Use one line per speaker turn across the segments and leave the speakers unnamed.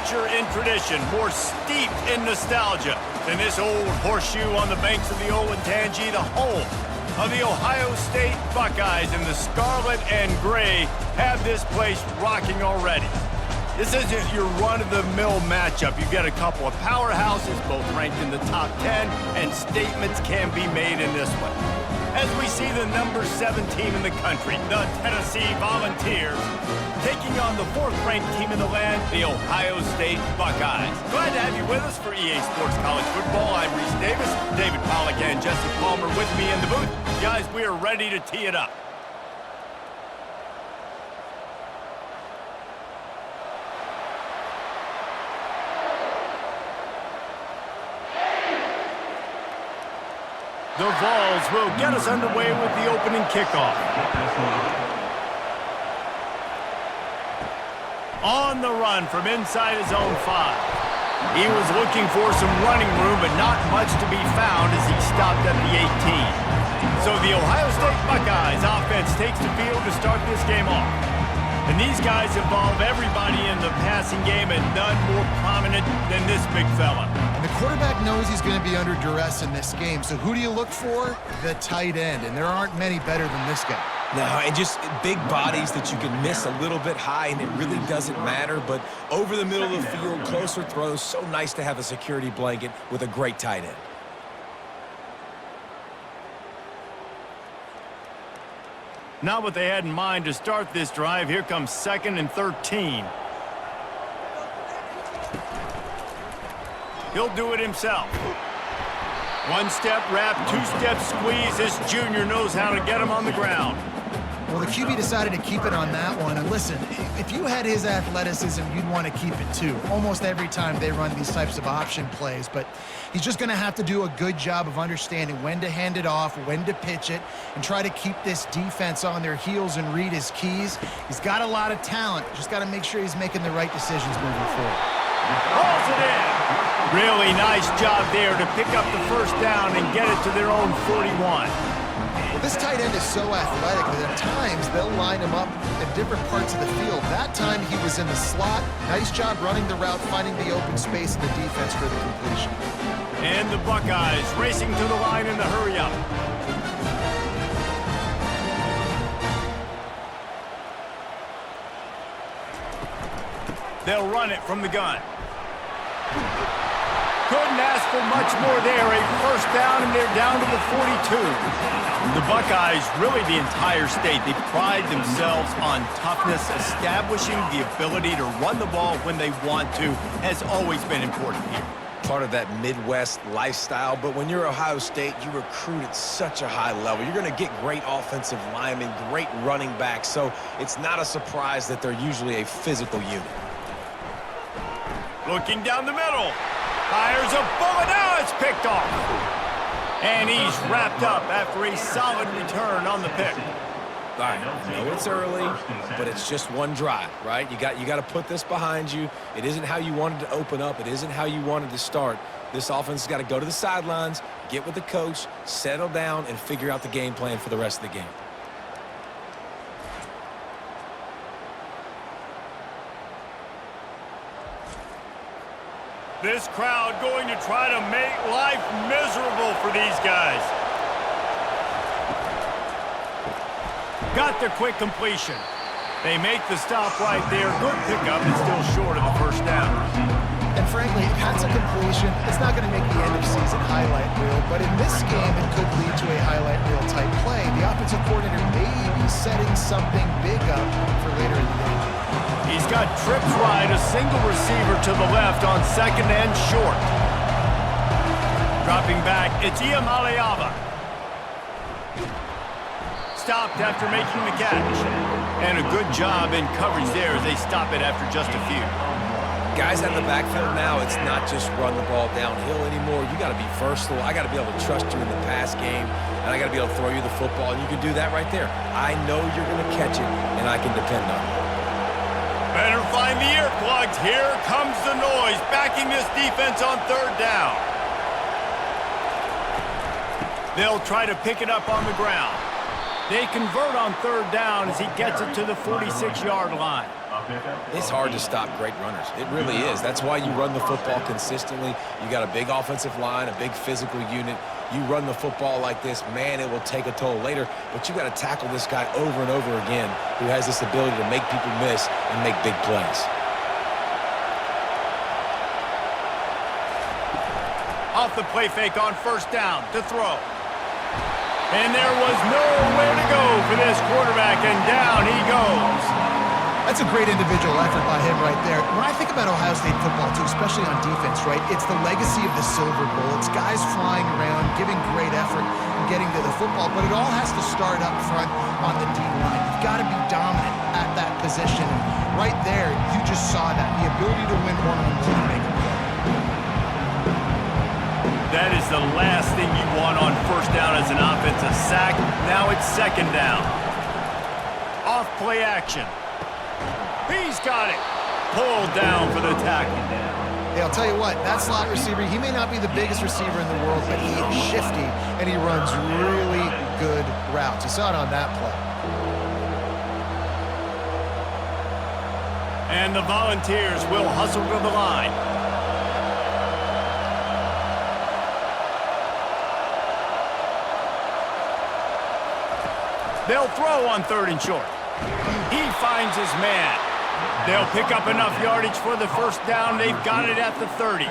richer in tradition, more steeped in nostalgia than this old horseshoe on the banks of the Olentangy, the home of the Ohio State Buckeyes, and the scarlet and gray have this place rocking already. This isn't your run-of-the-mill matchup. You've got a couple of powerhouses, both ranked in the top 10, and statements can be made in this one. As we see the number 7 team in the country, the Tennessee Volunteers, taking on the 4th-ranked team in the land, the Ohio State Buckeyes. Glad to have you with us for EA Sports College Football. I'm Reese Davis, David Pollack and Jesse Palmer with me in the booth. Guys, we are ready to tee it up. The Vols will get us underway with the opening kickoff. On the run from inside his own 5. He was looking for some running room, but not much to be found as he stopped at the 18. So the Ohio State Buckeyes offense takes the field to start this game off. And these guys involve everybody in the passing game, and none more prominent than this big fella.
And the quarterback knows he's going to be under duress in this game. So who do you look for? The tight end. And there aren't many better than this guy.
No, and just big bodies that you can miss a little bit high, and it really doesn't matter. But over the middle of the field, closer throws, so nice to have a security blanket with a great tight end.
Not what they had in mind to start this drive. Here comes 2nd and 13. He'll do it himself. 1-step wrap, 2-step squeeze. This junior knows how to get him on the ground.
Well, the QB decided to keep it on that one. And listen, if you had his athleticism, you'd want to keep it too. Almost every time they run these types of option plays. But he's just going to have to do a good job of understanding when to hand it off, when to pitch it, and try to keep this defense on their heels and read his keys. He's got a lot of talent. Just got to make sure he's making the right decisions moving forward.
Hauls it in. Really nice job there to pick up the first down and get it to their own 41.
Well, this tight end is so athletic that at times they'll line him up at different parts of the field. That time he was in the slot. Nice job running the route, finding the open space in the defense for the completion.
And the Buckeyes racing to the line in the hurry-up. They'll run it from the gun. Couldn't ask for much more there. A first down, and they're down to the 42. The Buckeyes, really the entire state, they pride themselves on toughness. Establishing the ability to run the ball when they want to has always been important here.
Part of that Midwest lifestyle, but when you're Ohio State, you recruit at such a high level. You're going to get great offensive linemen, great running backs, so it's not a surprise that they're usually a physical unit.
Looking down the middle. Fires a bullet. Now it's picked off. And he's wrapped up after a solid return on the pick.
All right, I know it's early, but it's just one drive, right? You got to put this behind you. It isn't how you wanted to open up. It isn't how you wanted to start. This offense has got to go to the sidelines, get with the coach, settle down, and figure out the game plan for the rest of the game.
This crowd going to try to make life miserable for these guys. Got the quick completion. They make the stop right there. Good pickup, and still short of the first down.
And frankly, if that's a completion, it's not going to make the end of season highlight reel. But in this game, it could lead to a highlight reel type play. The offensive coordinator may be setting something big up for later in the game.
He's got trips right, a single receiver to the left on 2nd and short. Dropping back, it's Iamaleava. Stopped after making the catch. And a good job in coverage there as they stop it after just a few.
Guys out in the backfield now, it's not just run the ball downhill anymore. You got to be versatile. I got to be able to trust you in the pass game, and I got to be able to throw you the football, and you can do that right there. I know you're going to catch it, and I can depend on it.
Better find the earplugs. Here comes the noise, backing this defense on 3rd down. They'll try to pick it up on the ground. They convert on third down as he gets it to the 46-yard line.
It's hard to stop great runners. It really is. That's why you run the football consistently. You got a big offensive line, a big physical unit. You run the football like this, man, it will take a toll later, but you got to tackle this guy over and over again who has this ability to make people miss and make big plays.
Off the play fake on first down to throw. And there was nowhere to go for this quarterback, and down he goes.
That's a great individual effort by him right there. When I think about Ohio State football, too, especially on defense, right, it's the legacy of the Silver Bowl. It's guys flying around, giving great effort, and getting to the football, but it all has to start up front on the D-line. You've got to be dominant at that position. And right there, you just saw that, the ability to win one-on-one and make a play.
That is the last thing you want on first down as an offensive sack. Now it's second down. Off play action. He's got it. Pulled down for the tackle.
Hey, I'll tell you what, that slot receiver, he may not be the biggest receiver in the world, but he is shifty, and he runs really good routes. You saw it on that play.
And the Volunteers will hustle to the line. They'll throw on third and short. He finds his man. They'll pick up enough yardage for the first down. They've got it at the 30.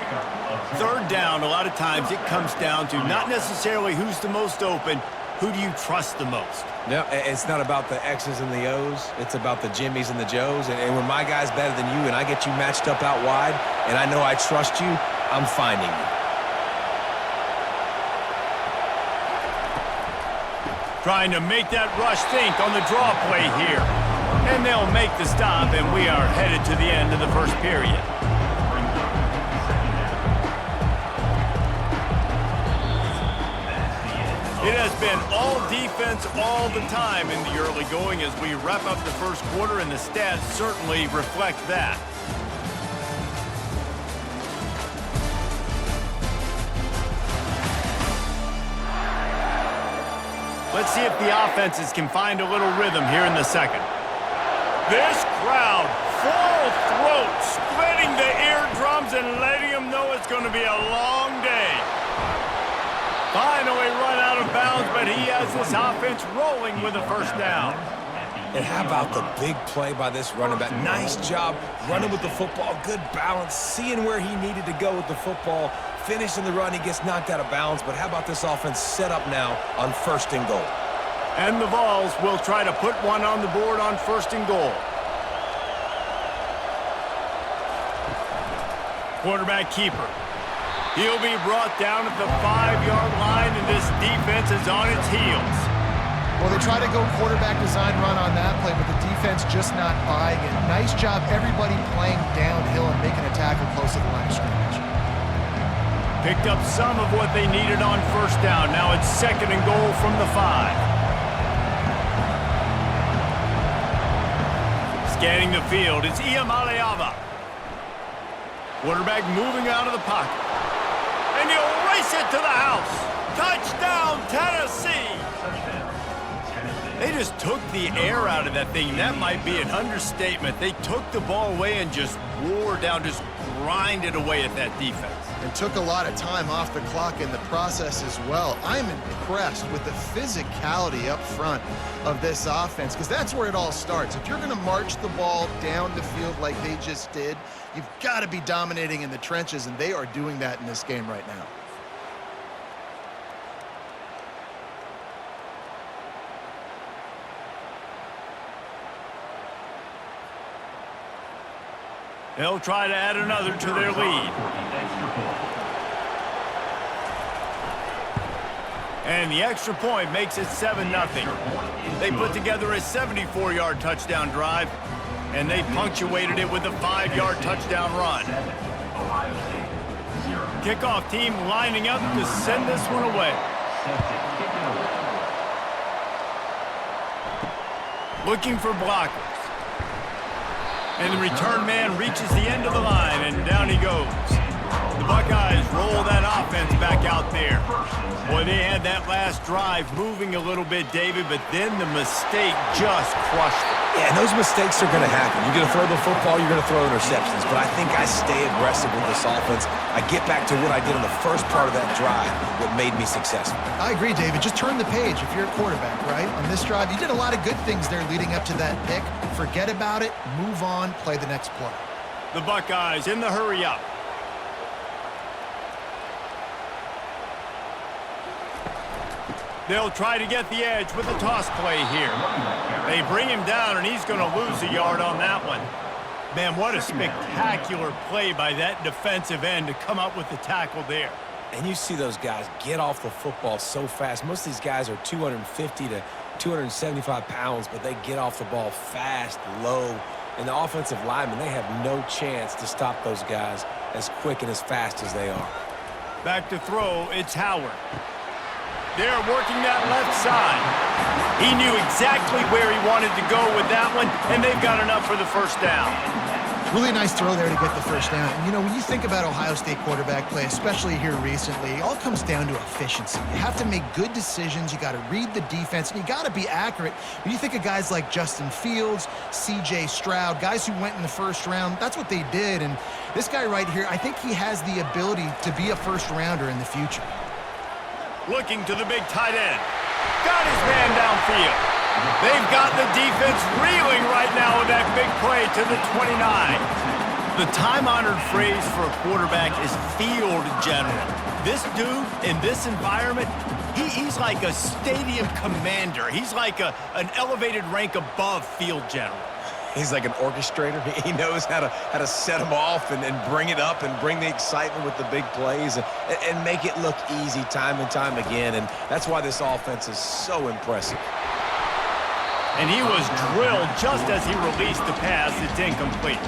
Third down, a lot of times it comes down to not necessarily who's the most open, who do you trust the most?
No, it's not about the X's and the O's. It's about the Jimmies and the Joes. And when my guy's better than you and I get you matched up out wide and I know I trust you, I'm finding you.
Trying to make that rush think on the draw play here. And they'll make the stop, and we are headed to the end of the first period. It has been all defense all the time in the early going as we wrap up the first quarter, and the stats certainly reflect that. Let's see if the offenses can find a little rhythm here in the second. This crowd, full throat, splitting the eardrums and letting them know it's going to be a long day. Finally run out of bounds, but he has this offense rolling with a first down.
And how about the big play by this running back? Nice job running with the football, good balance, seeing where he needed to go with the football, finishing the run, he gets knocked out of bounds, but how about this offense set up now on first and goal?
And the Vols will try to put one on the board on first and goal. Quarterback keeper. He'll be brought down at the 5-yard line, and this defense is on its heels.
Well, they try to go quarterback design run on that play, but the defense just not buying it. Nice job, everybody playing downhill and making a tackle close to the line of scrimmage.
Picked up some of what they needed on first down. Now it's second and goal from the 5. Scanning the field, it's Iamaleava. Quarterback moving out of the pocket. And he'll race it to the house. Touchdown, Tennessee! They just took the air out of that thing. That might be an understatement. They took the ball away and just wore down, just grinded away at that defense.
And took a lot of time off the clock in the process as well. I'm impressed with the physicality up front of this offense, because that's where it all starts. If you're going to march the ball down the field like they just did, you've got to be dominating in the trenches, and they are doing that in this game right now.
They'll try to add another to their lead. And the extra point makes it 7-0. They put together a 74-yard touchdown drive, and they punctuated it with a 5-yard touchdown run. Kickoff team lining up to send this one away. Looking for blockers. And the return man reaches the end of the line, and down he goes. The Buckeyes roll that offense back out there. Boy, they had that last drive moving a little bit, David, but then the mistake just crushed them.
Yeah, and those mistakes are going to happen. You're going to throw the football, you're going to throw interceptions. But I think I stay aggressive with this offense. I get back to what I did in the first part of that drive, what made me successful.
I agree, David. Just turn the page if you're a quarterback, right? On this drive, you did a lot of good things there leading up to that pick. Forget about it, move on, play the next play.
The Buckeyes in the hurry up. They'll try to get the edge with a toss play here. They bring him down, and he's going to lose a yard on that one. Man, what a spectacular play by that defensive end to come up with the tackle there.
And you see those guys get off the football so fast. Most of these guys are 250 to 275 pounds, but they get off the ball fast, low. And the offensive linemen, they have no chance to stop those guys as quick and as fast as they are.
Back to throw, it's Howard. They're working that left side. He knew exactly where he wanted to go with that one, and they've got enough for the first down.
Really nice throw there to get the first down. And, you know, when you think about Ohio State quarterback play, especially here recently, it all comes down to efficiency. You have to make good decisions. You got to read the defense, and you got to be accurate. When you think of guys like Justin Fields, C.J. Stroud, guys who went in the first round, that's what they did. And this guy right here, I think he has the ability to be a first-rounder in the future.
Looking to the big tight end. Got his man downfield. They've got the defense reeling right now with that big play to the 29. The time-honored phrase for a quarterback is field general. This dude, in this environment, he's like a stadium commander. He's like an elevated rank above field general.
He's like an orchestrator. He knows how to set them off and bring it up and bring the excitement with the big plays and make it look easy time and time again. And that's why this offense is so impressive.
And he was drilled just as he released the pass. It's incomplete.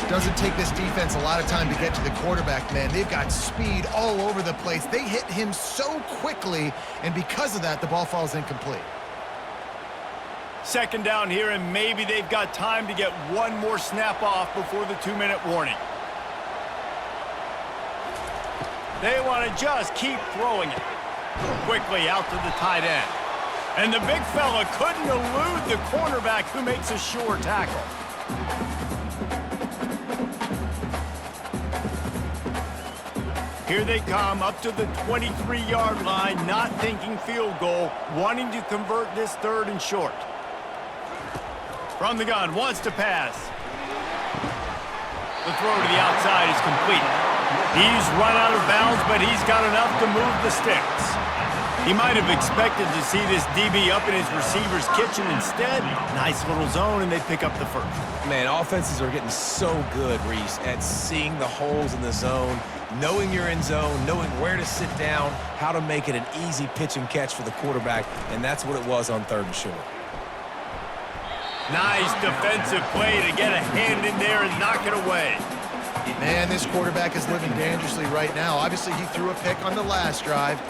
Doesn't take this defense a lot of time to get to the quarterback, man. They've got speed all over the place. They hit him so quickly, and because of that, the ball falls incomplete.
Second down here, and maybe they've got time to get one more snap off before the 2-minute warning. They want to just keep throwing it. Quickly out to the tight end. And the big fella couldn't elude the cornerback who makes a sure tackle. Here they come up to the 23-yard line, not thinking field goal, wanting to convert this third and short. From the gun, wants to pass. The throw to the outside is complete. He's run out of bounds, but he's got enough to move the sticks. He might have expected to see this DB up in his receiver's kitchen. Instead, nice little zone, and they pick up the first.
Man, offenses are getting so good, Reese, at seeing the holes in the zone, knowing you're in zone, knowing where to sit down, how to make it an easy pitch and catch for the quarterback, and that's what it was on third and short.
Nice defensive play to get a hand in there and knock it away.
Man, this quarterback is living dangerously right now. Obviously, he threw a pick on the last drive.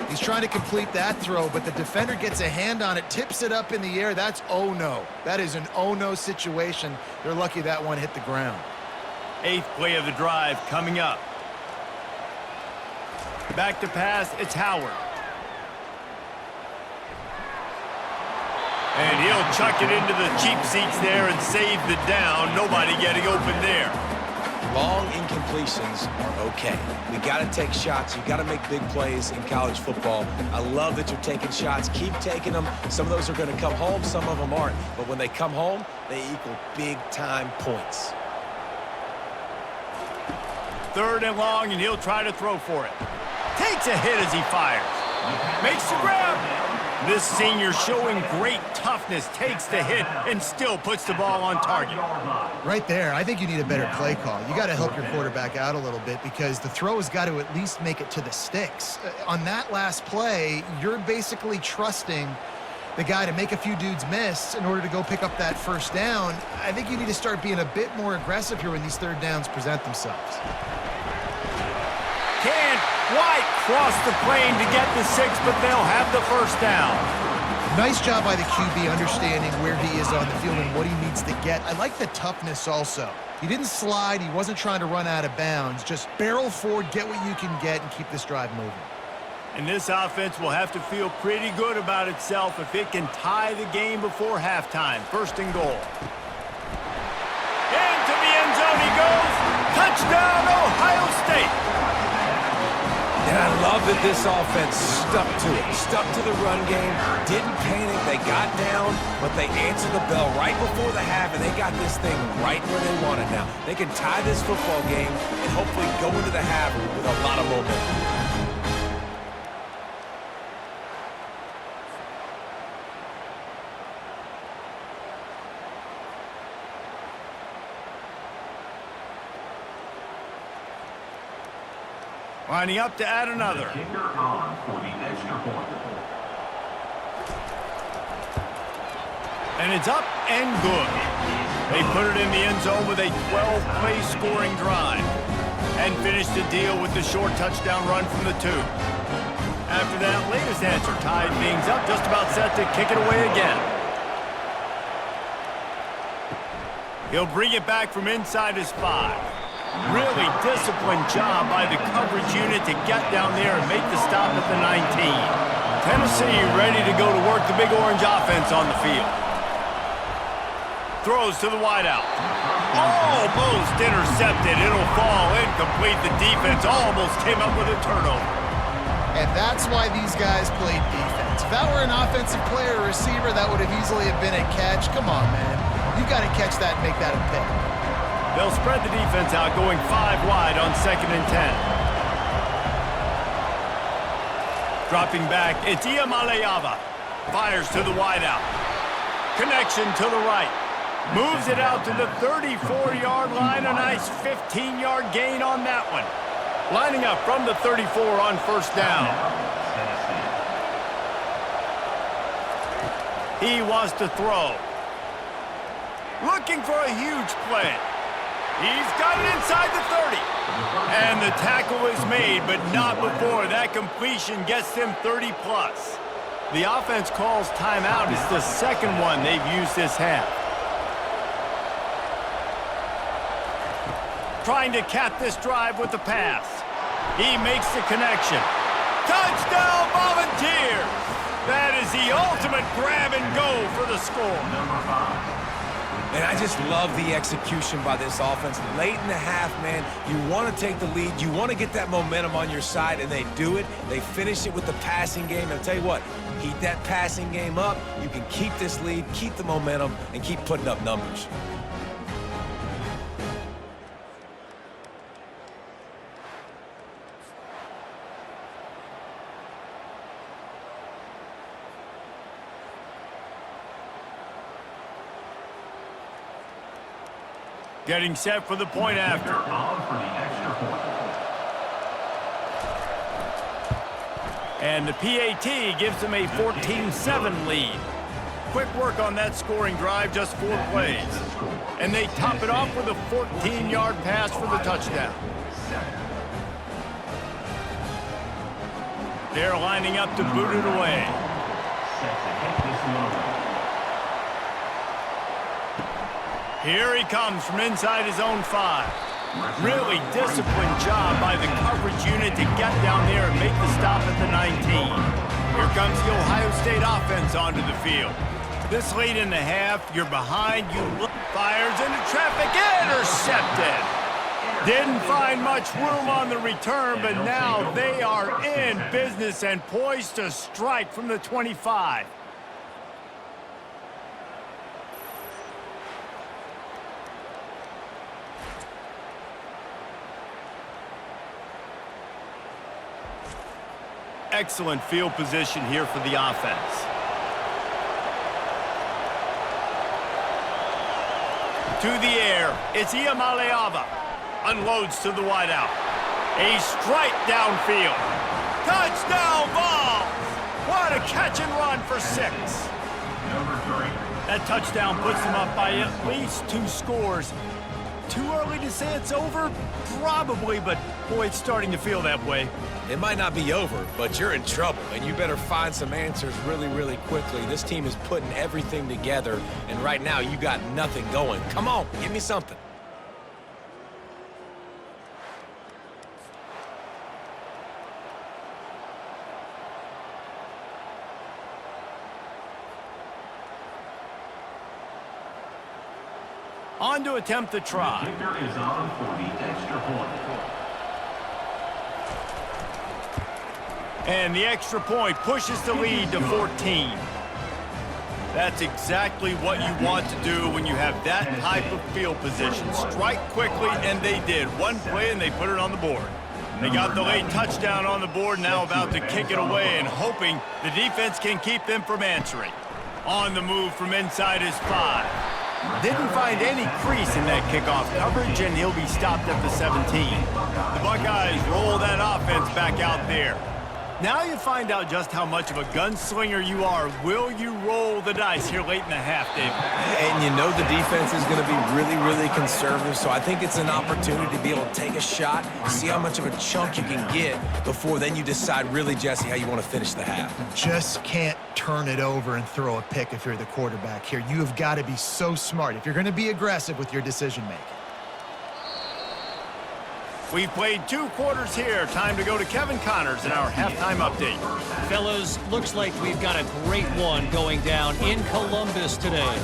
He's trying to complete that throw, but the defender gets a hand on it, tips it up in the air. That's oh-no. That is an oh-no situation. They're lucky that one hit the ground.
8th play of the drive coming up. Back to pass, it's Howard. And he'll chuck it into the cheap seats there and save the down. Nobody getting open there.
Long incompletions are okay. We got to take shots. You got to make big plays in college football. I love that you're taking shots. Keep taking them. Some of those are going to come home. Some of them aren't. But when they come home, they equal big-time points.
3rd and long, and he'll try to throw for it. Takes a hit as he fires. Makes the grab. This senior showing great toughness, takes the hit, and still puts the ball on target.
Right there, I think you need a better play call. You got to help your quarterback out a little bit because the throw has got to at least make it to the sticks. On that last play, you're basically trusting the guy to make a few dudes miss in order to go pick up that first down. I think you need to start being a bit more aggressive here when these third downs present themselves.
Can't quite cross the plane to get the 6, but they'll have the first down.
Nice job by the QB understanding where he is on the field and what he needs to get. I like the toughness also. He didn't slide. He wasn't trying to run out of bounds. Just barrel forward, get what you can get, and keep this drive moving.
And this offense will have to feel pretty good about itself if it can tie the game before halftime. First and goal. Into the end zone he goes. Touchdown, Ohio State.
And I love that this offense stuck to it, stuck to the run game, didn't panic, they got down, but they answered the bell right before the half, and they got this thing right where they want it now. They can tie this football game and hopefully go into the half with a lot of momentum.
Lining up to add another.
Kicker on for the extra point.
And it's up and good. They put it in the end zone with a 12-play scoring drive and finished the deal with the short touchdown run from the 2. After that latest answer tied things up, just about set to kick it away again. He'll bring it back from inside his 5. Really disciplined job by the coverage unit to get down there and make the stop at the 19. Tennessee ready to go to work the Big Orange offense on the field. Throws to the wideout. Almost intercepted. It'll fall incomplete. The defense almost came up with a turnover.
And that's why these guys played defense. If that were an offensive player or receiver, that would have easily been a catch. Come on, man. You got to catch that and make that a pick.
They'll spread the defense out, going 5 wide on 2nd and 10. Dropping back, it's Iamaleava. Fires to the wideout. Connection to the right. Moves it out to the 34-yard line. A nice 15-yard gain on that one. Lining up from the 34 on first down. He wants to throw. Looking for a huge play. He's got it inside the 30. And the tackle is made, but not before that completion gets them 30-plus. The offense calls timeout. It's the second one they've used this half. Trying to cap this drive with the pass. He makes the connection. Touchdown, Volunteers! That is the ultimate grab and go for the score.
And I just love the execution by this offense. Late in the half, man, you want to take the lead. You want to get that momentum on your side, and they do it. They finish it with the passing game. And I'll tell you what, heat that passing game up. You can keep this lead, keep the momentum, and keep putting up numbers.
Getting set for the point after. And the PAT gives them a 14-7 lead. Quick work on that scoring drive, just 4 plays. And they top it off with a 14-yard pass for the touchdown. They're lining up to boot it away. Here he comes from inside his own 5. Really disciplined job by the coverage unit to get down there and make the stop at the 19. Here comes the Ohio State offense onto the field. This late in the half, you're behind, you look, fires into traffic, intercepted. Didn't find much room on the return, but now they are in business and poised to strike from the 25. Excellent field position here for the offense. To the air, it's Iamaleava. Unloads to the wideout. A strike downfield. Touchdown ball! What a catch and run for 6. That touchdown puts them up by at least 2 scores. Too early to say it's over? Probably, but Boy, it's starting to feel that way.
It might not be over, but you're in trouble, and you better find some answers really, really quickly. This team is putting everything together, and right now you got nothing going. Come on, give me something.
On to attempt the
The
try.
kicker is on for the extra point.
And the extra point pushes the lead to 14. That's exactly what you want to do when you have that type of field position. Strike quickly, and they did. One play, and they put it on the board. They got the late touchdown on the board, now about to kick it away and hoping the defense can keep them from answering. On the move from inside his 5. Didn't find any crease in that kickoff coverage, and he'll be stopped at the 17. The Buckeyes roll that offense back out there. Now you find out just how much of a gunslinger you are. Will you roll the dice here late in the half, David?
And you know the defense is going to be really, really conservative, so I think it's an opportunity to be able to take a shot, see how much of a chunk you can get before then you decide really, Jesse, how you want to finish the half.
Just can't turn it over and throw a pick if you're the quarterback here. You have got to be so smart if you're going to be aggressive with your decision-making.
We've played 2 quarters here. Time to go to Kevin Connors in our halftime update.
Fellas, looks like we've got a great one going down in Columbus today.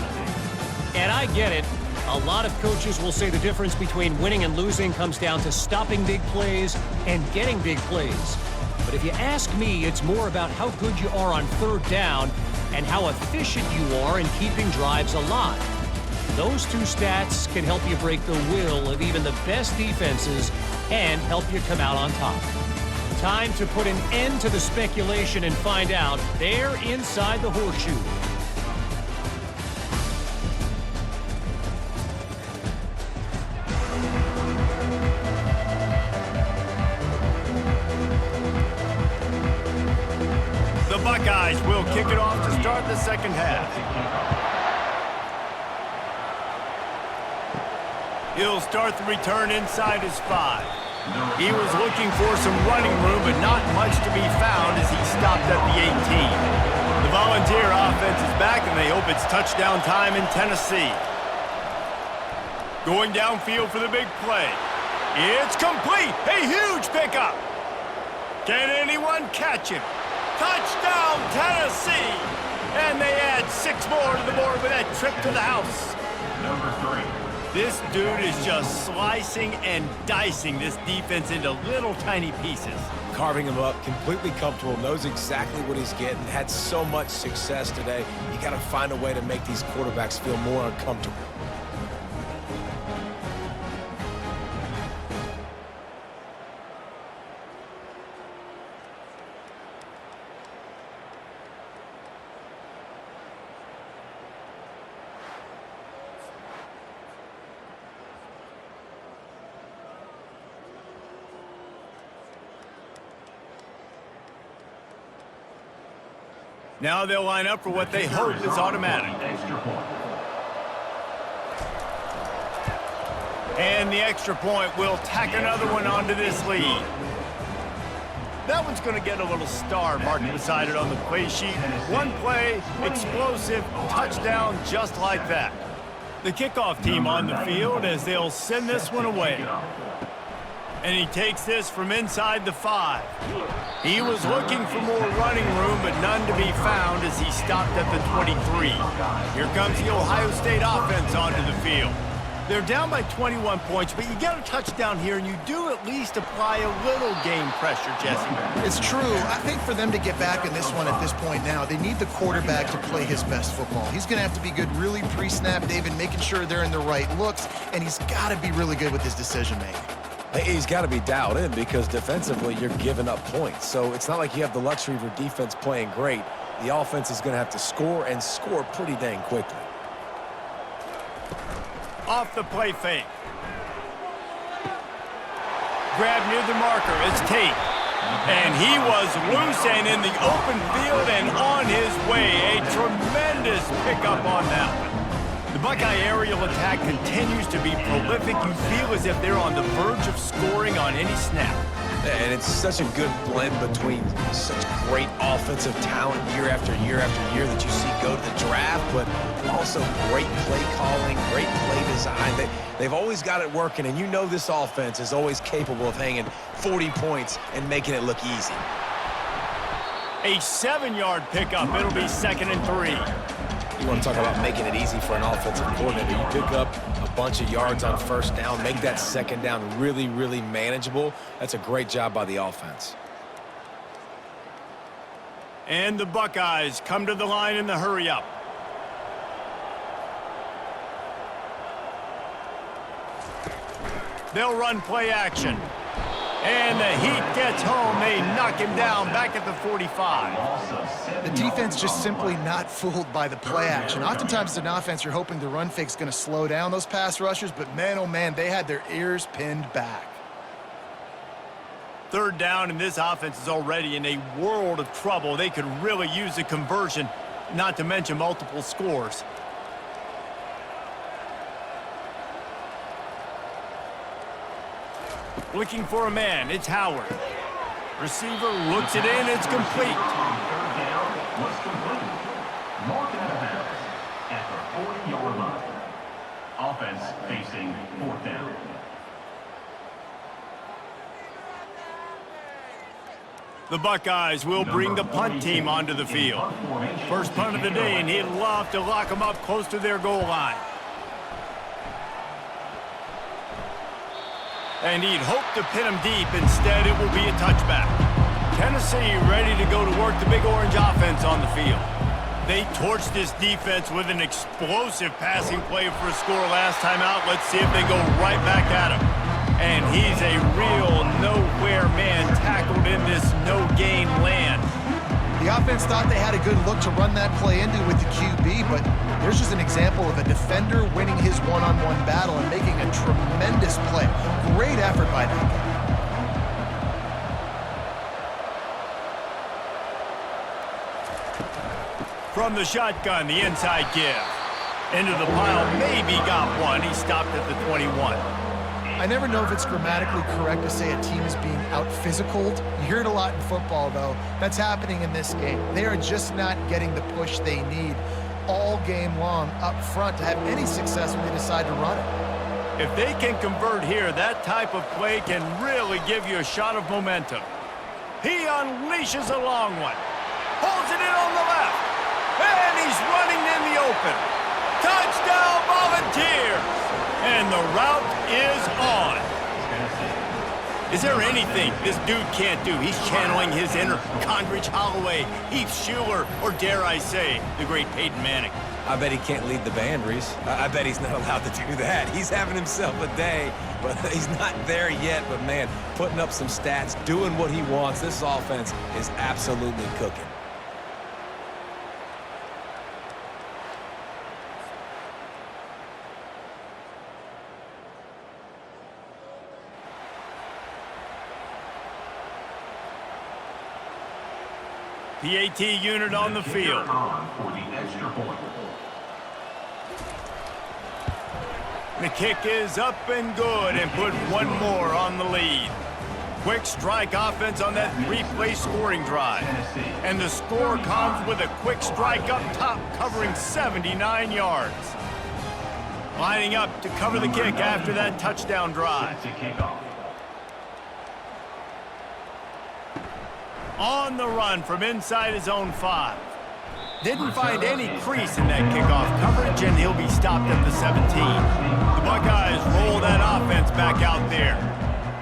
And I get it. A lot of coaches will say the difference between winning and losing comes down to stopping big plays and getting big plays. But if you ask me, it's more about how good you are on 3rd down and how efficient you are in keeping drives alive. Those 2 stats can help you break the will of even the best defenses and help you come out on top. Time to put an end to the speculation and find out there inside the horseshoe.
The Buckeyes will kick it off to start the second half. He'll start the return inside his 5. He was looking for some running room, but not much to be found as he stopped at the 18. The Volunteer offense is back, and they hope it's touchdown time in Tennessee. Going downfield for the big play. It's complete. A huge pickup. Can anyone catch him? Touchdown, Tennessee! And they add 6 more to the board with that trip to the house.
Number 3.
This dude is just slicing and dicing this defense into little tiny pieces.
Carving him up, completely comfortable, knows exactly what he's getting, had so much success today. You got to find a way to make these quarterbacks feel more uncomfortable.
Now they'll line up for what they hope is automatic.
Extra point.
And the extra point will tack another one onto this lead. That one's going to get a little star marked beside it on the play sheet. One play, explosive, touchdown, just like that. The kickoff team on the field as they'll send this one away. And he takes this from inside the 5. He was looking for more running room, but none to be found as he stopped at the 23. Here comes the Ohio State offense onto the field. They're down by 21 points, but you get a touchdown here, and you do at least apply a little game pressure, Jesse.
It's true. I think for them to get back in this one at this point now, they need the quarterback to play his best football. He's going to have to be good really pre-snap, David, making sure they're in the right looks, and he's got to be really good with his decision-making.
He's got to be dialed in because defensively you're giving up points. So it's not like you have the luxury of your defense playing great. The offense is going to have to score and score pretty dang quickly.
Off the play fake. Grab near the marker. It's Tate. And he was loose and in the open field and on his way. A tremendous pickup on that one. The Buckeye aerial attack continues to be prolific. You feel as if they're on the verge of scoring on any snap.
And it's such a good blend between such great offensive talent year after year after year that you see go to the draft, but also great play calling, great play design. They've always got it working, and you know this offense is always capable of hanging 40 points and making it look easy.
A 7-yard pickup. It'll be 2nd and 3.
You want to talk about making it easy for an offensive coordinator. You pick up a bunch of yards on 1st down, make that 2nd down really, really manageable. That's a great job by the offense.
And the Buckeyes come to the line in the hurry-up. They'll run play action. And the heat gets home. They knock him down back at the 45.
The defense just simply not fooled by the play action. Oftentimes as an offense, you're hoping the run fake's going to slow down those pass rushers, but man, oh man, they had their ears pinned back.
3rd down, and this offense is already in a world of trouble. They could really use a conversion, not to mention multiple scores. Looking for a man, it's Howard. Receiver looks it in, it's complete.
3rd down was complete. Mark out of bounds at the 40-yard line. Offense facing 4th down.
The Buckeyes will bring the punt team onto the field. First punt of the day, and he'd love to lock them up close to their goal line. And he'd hope to pin him deep. Instead, it will be a touchback. Tennessee ready to go to work the Big Orange offense on the field. They torched this defense with an explosive passing play for a score last time out. Let's see if they go right back at him. And he's a real nowhere man tackled in this no-gain land.
The offense thought they had a good look to run that play into with the QB, but there's just an example of a defender winning his one-on-one battle and making a tremendous play. Great effort by that guy.
From the shotgun, the inside give. Into the pile, maybe got one. He stopped at the 21.
I never know if it's grammatically correct to say a team is being out-physicaled. You hear it a lot in football, though. That's happening in this game. They are just not getting the push they need all game long up front to have any success when they decide to run it.
If they can convert here, that type of play can really give you a shot of momentum. He unleashes a long one. Holds it in on the left. And he's running in the open. Touchdown, Volunteers! And the route is on. Is there anything this dude can't do? He's channeling his inner Condridge Holloway, Heath Schuler, or dare I say, the great Peyton Manning.
I bet he can't lead the band, Reese. I bet he's not allowed to do that. He's having himself a day, but he's not there yet. But, man, putting up some stats, doing what he wants. This offense is absolutely cooking.
PAT unit on the field.
For the extra point.
The kick is up and good and put one more on the lead. Quick strike offense on that 3-play scoring drive. And the score comes with a quick strike up top covering 79 yards. Lining up to cover the kick after that touchdown drive.
To kick off.
On the run from inside his own 5. Didn't find any crease in that kickoff coverage, and he'll be stopped at the 17. The Buckeyes roll that offense back out there.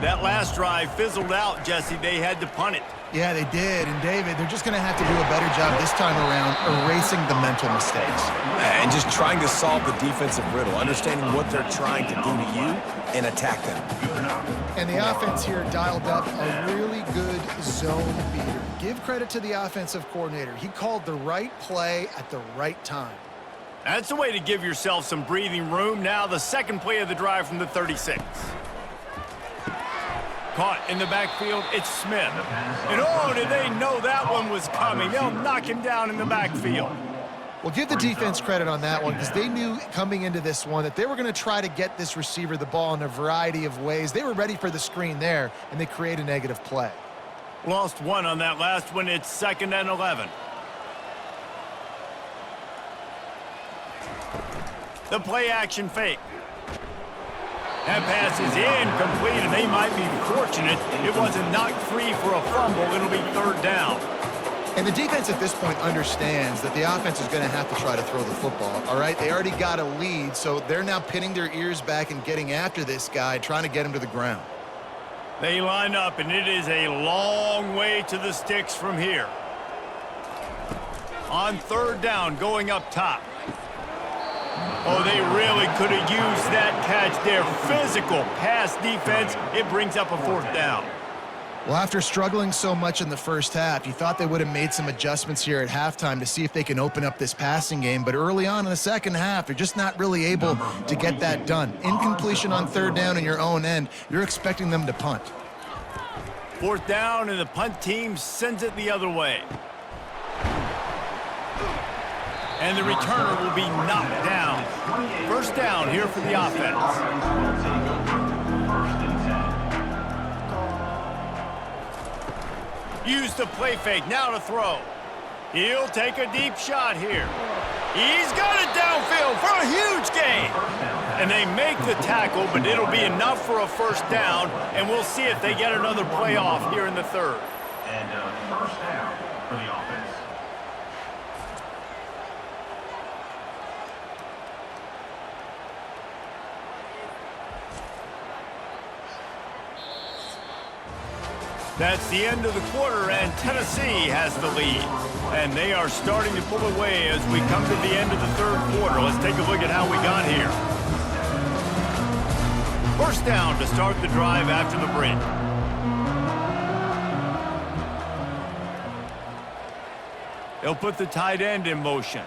That last drive fizzled out, Jesse. They had to punt it.
Yeah, they did. And, David, they're just going to have to do a better job this time around erasing the mental mistakes.
And just trying to solve the defensive riddle, understanding what they're trying to do to you and attack them.
And the offense here dialed up a really good zone beater. Give credit to the offensive coordinator. He called the right play at the right time.
That's the way to give yourself some breathing room. Now the second play of the drive from the 36. Caught in the backfield, it's Smith. And oh, did they know that one was coming. They'll knock him down in the backfield.
Well, give the defense credit on that one because they knew coming into this one that they were going to try to get this receiver the ball in a variety of ways. They were ready for the screen there, and they create a negative play.
Lost one on that last one. It's 2nd and 11. The play action fake. That pass is incomplete, and they might be fortunate it wasn't knocked free for a fumble. It'll be 3rd down.
And the defense at this point understands that the offense is going to have to try to throw the football, all right? They already got a lead, so they're now pinning their ears back and getting after this guy, trying to get him to the ground.
They line up, and it is a long way to the sticks from here. On 3rd down, going up top. Oh, they really could have used that catch there. Physical pass defense. It brings up a 4th down.
Well, after struggling so much in the first half, you thought they would have made some adjustments here at halftime to see if they can open up this passing game. But early on in the second half, they're just not really able to get that done. Incompletion on 3rd down in your own end, you're expecting them to punt.
4th down, and the punt team sends it the other way. And the returner will be knocked down. 1st down here for the offense. Use the play fake, now to throw. He'll take a deep shot here. He's got it downfield for a huge gain. And they make the tackle, but it'll be enough for a 1st down, and we'll see if they get another play off here in the 3rd.
And 1st down for the offense.
That's the end of the quarter, and Tennessee has the lead. And they are starting to pull away as we come to the end of the 3rd quarter. Let's take a look at how we got here. 1st down to start the drive after the break. They'll put the tight end in motion.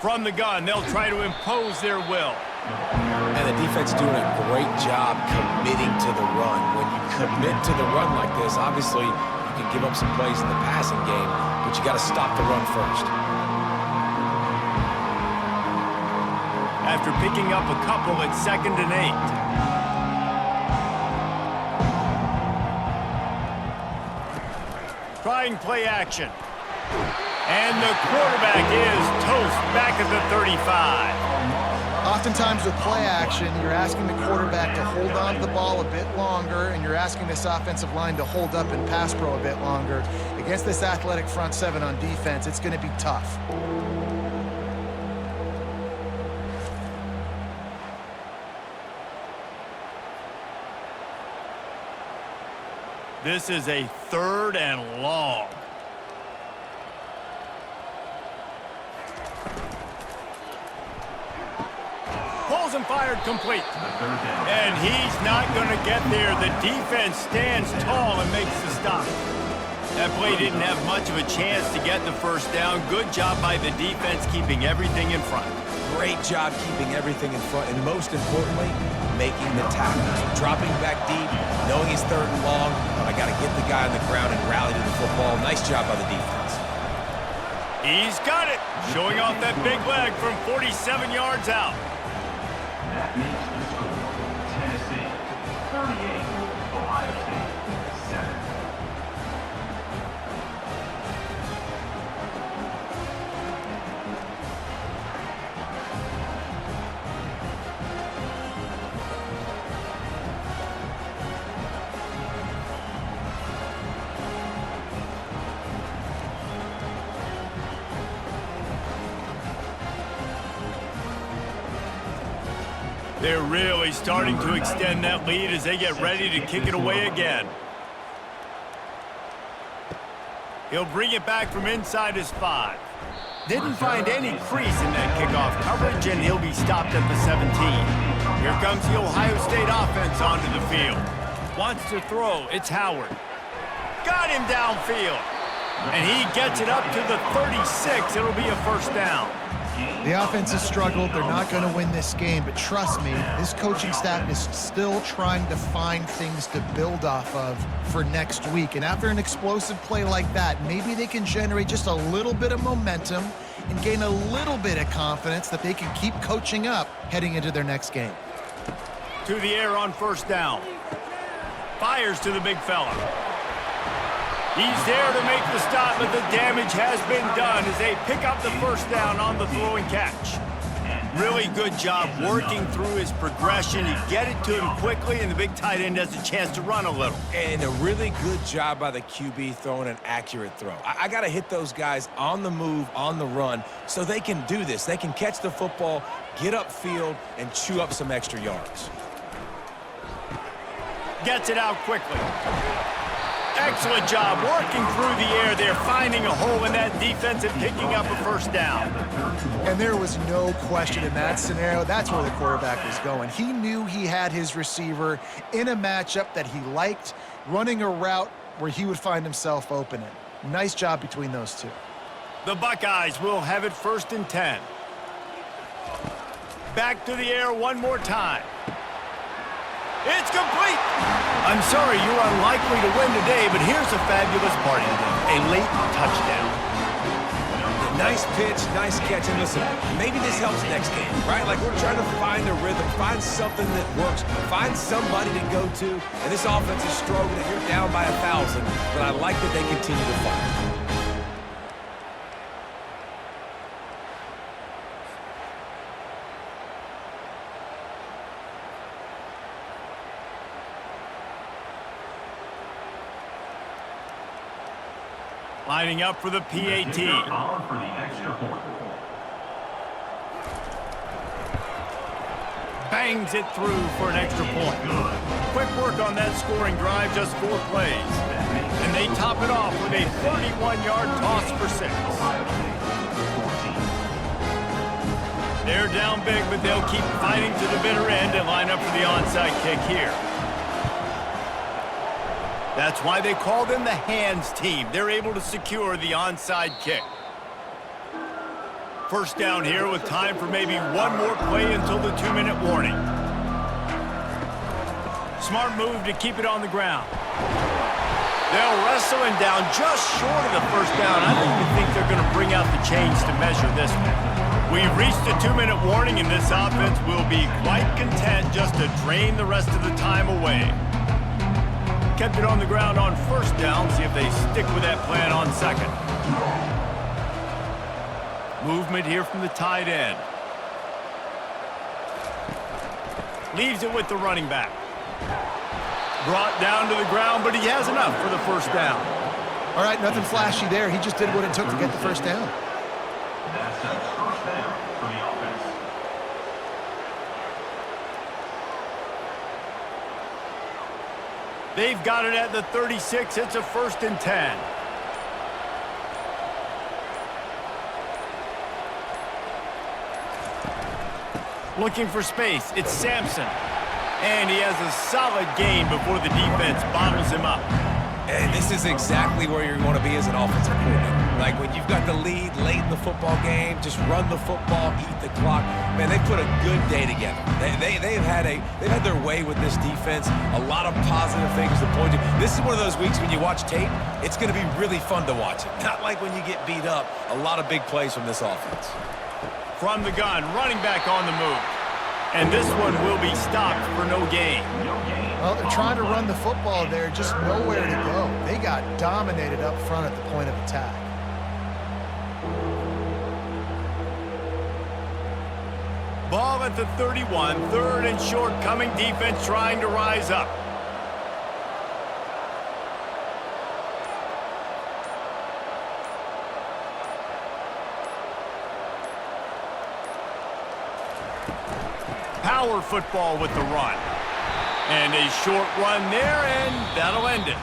From the gun, they'll try to impose their will.
And the defense doing a great job committing to the run. When you commit to the run like this, obviously you can give up some plays in the passing game, but you got to stop the run first.
After picking up a couple, it's 2nd and 8. Trying play action. And the quarterback is toast back at the 35.
Oftentimes with play action, you're asking the quarterback to hold on to the ball a bit longer, and you're asking this offensive line to hold up in pass pro a bit longer. Against this athletic front 7 on defense, it's going to be tough.
This is a 3rd and long. Pulls and fired complete. And he's not going to get there. The defense stands tall and makes the stop. That play didn't have much of a chance to get the 1st down. Good job by the defense keeping everything in front.
Great job keeping everything in front, and most importantly, making the tackles. Dropping back deep, knowing he's 3rd and long, but I got to get the guy on the ground and rally to the football. Nice job by the defense.
He's got it. Showing off that big leg from 47 yards out.
That makes the score Tennessee 38, Ohio State 7.
They're really starting to extend that lead as they get ready to kick it away again. He'll bring it back from inside his 5. Didn't find any crease in that kickoff coverage, and he'll be stopped at the 17. Here comes the Ohio State offense onto the field. Wants to throw. It's Howard. Got him downfield. And he gets it up to the 36. It'll be a 1st down.
The offense has struggled. They're not going to win this game, but trust me, this coaching staff is still trying to find things to build off of for next week. And after an explosive play like that, maybe they can generate just a little bit of momentum and gain a little bit of confidence that they can keep coaching up heading into their next game.
To the air on first down. Fires to the big fella. He's there to make the stop, but the damage has been done as they pick up the first down on the throw and catch. Really good job working through his progression. You get it to him quickly, and the big tight end has a chance to run a little.
And a really good job by the QB throwing an accurate throw. I got to hit those guys on the move, on the run, so they can do this. They can catch the football, get upfield, and chew up some extra yards.
Gets it out quickly. Excellent job working through the air there, finding a hole in that defense and picking up a first down.
And there was no question in that scenario. That's where the quarterback was going. He knew he had his receiver in a matchup that he liked, running a route where he would find himself open in. Nice job between those two.
The Buckeyes will have it 1st and 10. Back to the air one more time. It's complete. I'm sorry you're unlikely to win today, but here's a fabulous party today. A late touchdown.
Nice pitch, nice catch, and listen, maybe this helps next game, right? Like we're trying to find a rhythm, find something that works, find somebody to go to, and this offense is struggling, and you're down by 1,000, but I like that they continue to fight.
Lining up for the PAT.
For the extra point.
Bangs it through for an extra point. Quick work on that scoring drive, just 4 plays. And they top it off with a 31-yard toss for 6. They're down big, but they'll keep fighting to the bitter end and line up for the onside kick here. That's why they call them the hands team. They're able to secure the onside kick. First down here with time for maybe one more play until the 2-minute warning. Smart move to keep it on the ground. They'll wrestle him down just short of the first down. I don't even think they're going to bring out the chains to measure this one. We've reached the 2-minute warning, and this offense will be quite content just to drain the rest of the time away. Kept it on the ground on first down. See if they stick with that plan on second. Movement here from the tight end. Leaves it with the running back. Brought down to the ground, but he has enough for the first down.
All right, nothing flashy there. He just did what it took to get the first down.
That's a first down for the offense.
They've got it at the 36. It's a 1st and 10. Looking for space. It's Sampson. And he has a solid gain before the defense bottles him up.
And this is exactly where you want to be as an offensive coordinator. Like when you've got the lead late in the football game, just run the football, eat the clock. Man, they put a good day together. They've had their way with this defense. A lot of positive things to point to. This is one of those weeks when you watch tape, it's going to be really fun to watch it. Not like when you get beat up. A lot of big plays from this offense.
From the gun, running back on the move. And this one will be stopped for no gain.
Well, they're trying to run the football there, just nowhere to go. They got dominated up front at the point of attack.
Ball at the 31, 3rd and short, coming defense trying to rise up. Power football with the run. And a short run there, and that'll end it.